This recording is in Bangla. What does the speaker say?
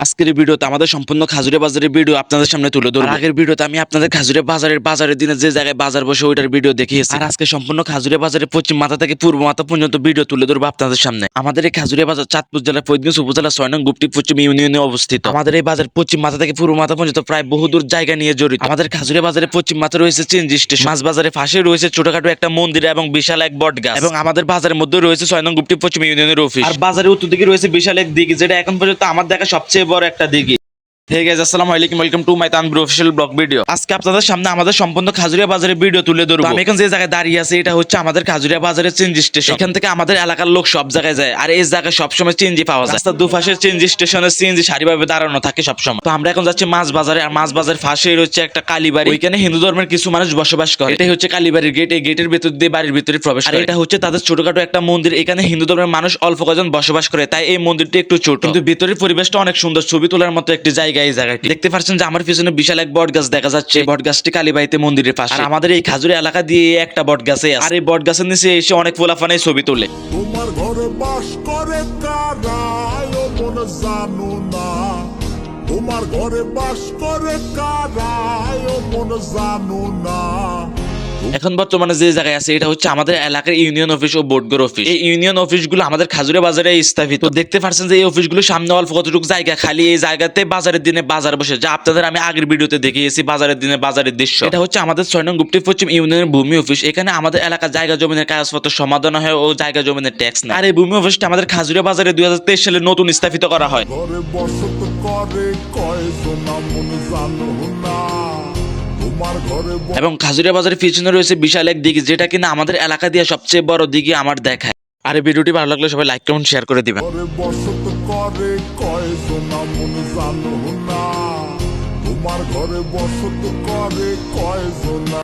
আজকের এই ভিডিওতে আমাদের সম্পূর্ণ খাজুরে বাজারের ভিডিও আপনাদের সামনে তুলে ধরব। আগের ভিডিওতে আমি আপনাদের খাজুরে বাজারের দিনে যে জায়গায় বাজার বসে ওইটার ভিডিও দেখিয়েছি। আর আজকে সম্পূর্ণ খাজুরে বাজারের পশ্চিম মাথা থেকে পূর্ব মাথা পর্যন্ত ভিডিও তুলে ধরবো আপনাদের সামনে। আমাদের এই খাজুরে বাজার চাঁদপুর জেলার ফরিদগঞ্জ উপজেলা ৬ নং গুপ্তি পশ্চিম ইউনিয়নে অবস্থিত। আমাদের এই বাজার পশ্চিম মাথা থেকে পূর্ব মাথা পর্যন্ত প্রায় বহুদূর জায়গা নিয়ে জড়িত। আমাদের খাজুরে বাজারের পশ্চিম মাথা রয়েছে চিনজি স্টেশন, মাছ বাজারের পাশে রয়েছে ছোটখাটো একটা মন্দির এবং বিশাল এক বট গাছ, এবং আমাদের বাজারের মধ্যে রয়েছে ৬ নং গুপ্তি পশ্চিম ইউনিয়নের অফিস। আর বাজারের উত্তর দিকে রয়েছে বিশাল এক দিঘি, যেটা এখন পর্যন্ত আমার দেখা সবচেয়ে বড় একটা দিঘি। হে গাইস, আসসালামু আলাইকুম, welcome to my Tanvir official blog video. আজকে আপনাদের সামনে আমাদের সম্পূর্ণ খাজুরিয়া বাজারের ভিডিও তুলে ধরবো। আমি এখন যে জায়গায় দাঁড়িয়ে আছি এটা হচ্ছে আমাদের খাজুরিয়া বাজারের চিনজি স্টেশন। এখান থেকে আমাদের এলাকার লোক সব জায়গায় যায়, আর এই জায়গায় সবসময় চিনজি পাওয়া যায়। রাস্তার দুপাশে চিনজি স্টেশনের চিনজি সারিভাবে দাঁড়ানো থাকে সবসময়। তো আমরা এখন যাচ্ছি মাছ বাজারে, আর মাছ বাজার পাশেই রয়েছে একটা কালীবাড়ি। ওইখানে হিন্দু ধর্মের কিছু মানুষ বসবাস করে। এটাই হচ্ছে কালীবাড়ির গেট। এই গেটের ভেতর দিয়ে বাড়ির ভিতরে প্রবেশ করে। আর এটা হচ্ছে তাদের ছোটখাটো একটা মন্দির। এখানে হিন্দু ধর্মের মানুষ অল্প কজন বসবাস করে, তাই এই মন্দিরটি একটু ছোট, কিন্তু ভিতরের পরিবেশটা অনেক সুন্দর। ছবি তোলার মতো একটি জায়গা এই জায়গাটি। দেখতে পাচ্ছেন যে আমার পিছনে বিশাল এক বট গাছ দেখা যাচ্ছে। বট গাছটি কালীবাড়িতে মন্দিরের পাশে। আর আমাদের এই খাজুরি এলাকা দিয়ে একটা বট গাছে আছে। আর এই বট গাছের নিচে এসে অনেক পোলাপানে ছবি তোলে। তোমার ঘরে বাস করে কারা ও মন জানো না, তোমার ঘরে বাস করে কারা ও মন জানো না। এখন বর্তমানে যে জায়গায় আছে এটা হচ্ছে আমাদের এলাকার ইউনিয়ন অফিস ও বোর্ডগর অফিস। এই ইউনিয়ন অফিসগুলো আমাদের খাজুরে বাজারে স্থাপিত। তো দেখতে পাচ্ছেন যে এই অফিসগুলোর সামনে অল্প কতটুকু জায়গা খালি। এই জায়গাতে বাজারের দিনে বাজার বসে, যা আপনাদের আমি আগের ভিডিওতে দেখিয়েছি বাজারের দিনে বাজারের দৃশ্য। এটা হচ্ছে আমাদের ৬ নং গুপ্তি পশ্চিম ইউনিয়নের ভূমি অফিস। এখানে আমাদের এলাকার জায়গা জমিনের কাগজপত্র সমাধান হয় ও জায়গা জমিনের ট্যাক্স নেয়। আর এই ভূমি অফিসটা আমাদের খাজুরে বাজারে ২০২৩ সালে নতুন স্থাপিত করা হয়। ঘরে বসত করে কয়জন মন জানো না, তোমার ঘরে এবং খাজুরিয়া বাজারের পিছনে রয়েছে বিশাল এক দিঘি, যেটা কিনা আমাদের এলাকা দিয়ে সবচেয়ে বড় দিঘি আমার দেখায়। আর এই ভিডিওটি ভালো লাগলে সবাই লাইক কমেন্ট শেয়ার করে দিবেন। ঘরে বসত করে কয়জন মন জানো না, তোমার ঘরে বসত করে কয়জন।